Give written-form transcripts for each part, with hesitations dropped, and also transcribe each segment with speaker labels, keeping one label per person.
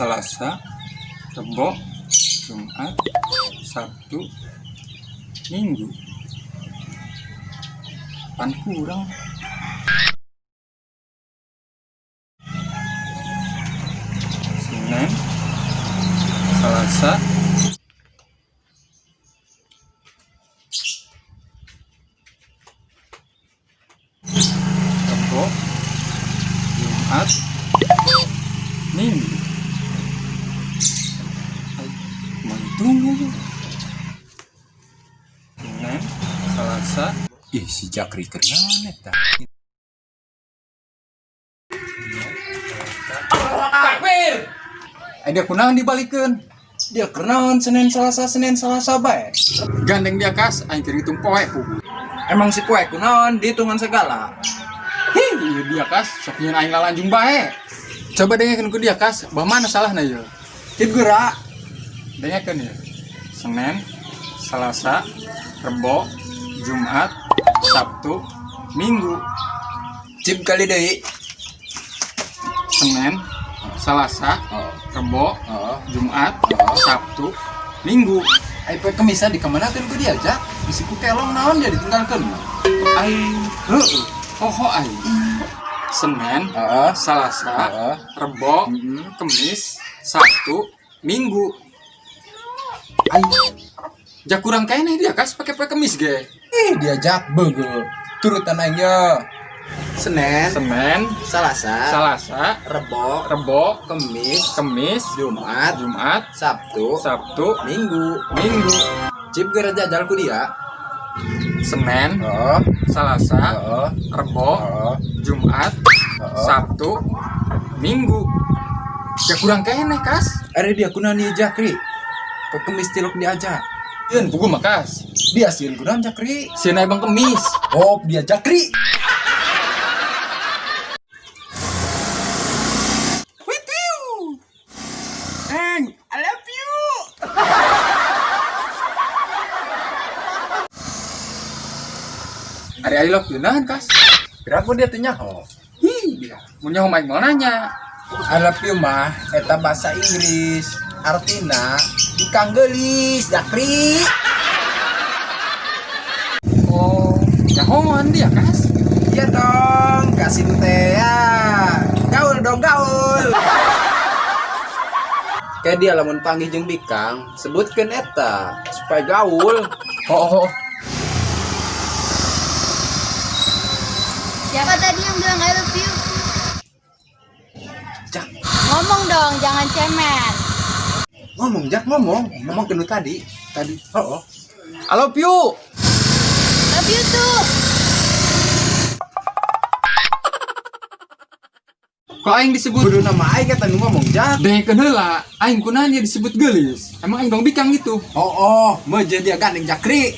Speaker 1: Selasa, Rebo, Jumat, Sabtu, Minggu. Pan kurang. Senin, Selasa, Rebo, Jumat, Minggu. Tunggu. Senin, Selasa. Ih, si Jakri kenalan eta.
Speaker 2: Takbir.
Speaker 1: Dia kunaon dibalikeun?
Speaker 2: Dia kenaon Senin Selasa bae.
Speaker 1: Gandeng dia kas, aing keur ngitung poe pugu.
Speaker 2: Emang si kue kunaon dihitungan segala.
Speaker 1: Iya dia kas, sok nyeun aing lalanjung bae. Coba dengekeun ku dia kas, bah mana salahna ieu?
Speaker 2: Tip gerak.
Speaker 1: Dengekeun ya. Senin, Selasa, Rebo, Jumat, Sabtu, Minggu.
Speaker 2: Cip kali deui.
Speaker 1: Senin, Selasa, Rebo, Jumat, Sabtu, Minggu.
Speaker 2: Ai poe Kamisa dikemanakeun ku dia aja. Bisi ku kelong naon dia ditinggalkeun.
Speaker 1: Aing heueuh, poho aing. Senin, Selasa, Rebo, Kemis, Sabtu, Minggu. Aing jak kurang kene dia kas pakai poe Kemis ge.
Speaker 2: Diajak beugeuh. Turutan aing ye. Senin, Selasa, Rebo, Kemis, Jumat, Sabtu, Minggu. Cip geura jajal ku dia.
Speaker 1: Senin, Selasa, Rebo, Jumat, Sabtu, Minggu. Jak kurang kene kas.
Speaker 2: Are dia kunaon di Jakri. Poe Kemis tiluk diajak.
Speaker 1: Yeun pugu makas.
Speaker 2: Dia sieun kunaon Jakri.
Speaker 1: Sieun aya Bang Kemis.
Speaker 2: Oh, dia Jakri. I love you.
Speaker 1: Ari I love you nahan kas.
Speaker 2: Berapa dia teh nyaho?
Speaker 1: Dia mun nyaho main mau nanya.
Speaker 2: I love you mah eta bahasa Inggris. Artina ikang geulis, Jakri.
Speaker 1: Oh, nyahoan dia kas.
Speaker 2: Iya dong, kasih teh ya. Gaul dong, gaul. Kayak dia lamun panggih jeung Bikang, sebutkeun eta supaya gaul.
Speaker 1: Oh.
Speaker 3: Siapa tadi yang bilang I love you?
Speaker 2: Jak,
Speaker 3: Ngomong dong, jangan cemen.
Speaker 2: ngomong Jak, ngomong kenu tadi. Oh.
Speaker 1: I love you.
Speaker 3: Love you too.
Speaker 1: Kok aing disebut
Speaker 2: Kudu nama aing kata nu ngomong Jak.
Speaker 1: dengekeun heula, aing kunanya disebut geulis. Emang aing dong Bikang gitu.
Speaker 2: Oh, meuje dia gandeng Jakri.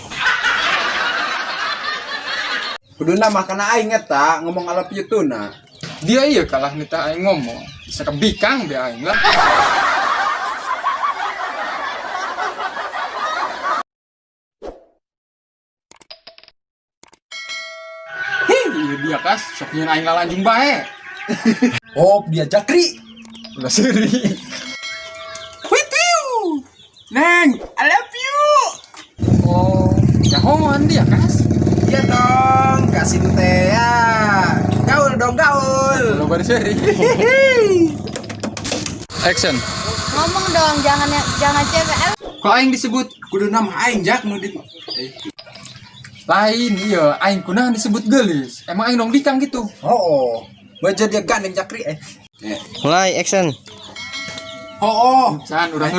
Speaker 2: Kudu nama kana aing eta ngomong I love you too na.
Speaker 1: Dia iya kalah minta aing ngomong. Bisa ke Bikang be aing lah. Iya dia kas, sok nyeun aing lalanjung bae.
Speaker 2: Oh, dia Jakri.
Speaker 1: Udah seri.
Speaker 2: With you. Neng, I love you.
Speaker 1: Oh, nyahoan dia kas.
Speaker 2: Iya dong, kasih teh ya. Gaul dong, gaul.
Speaker 1: Udah baru seri. Action.
Speaker 3: Ngomong dong, jangan cemen.
Speaker 1: Kok aing disebut
Speaker 2: Kudu nama aing Jak nu di.
Speaker 1: lain iya, aing kunahan disebut geulis. Emang aing dong Bikang gitu.
Speaker 2: Oh. Meuje dia gandeng Jakri.
Speaker 4: Mulai action.
Speaker 2: Oh.
Speaker 1: Can urang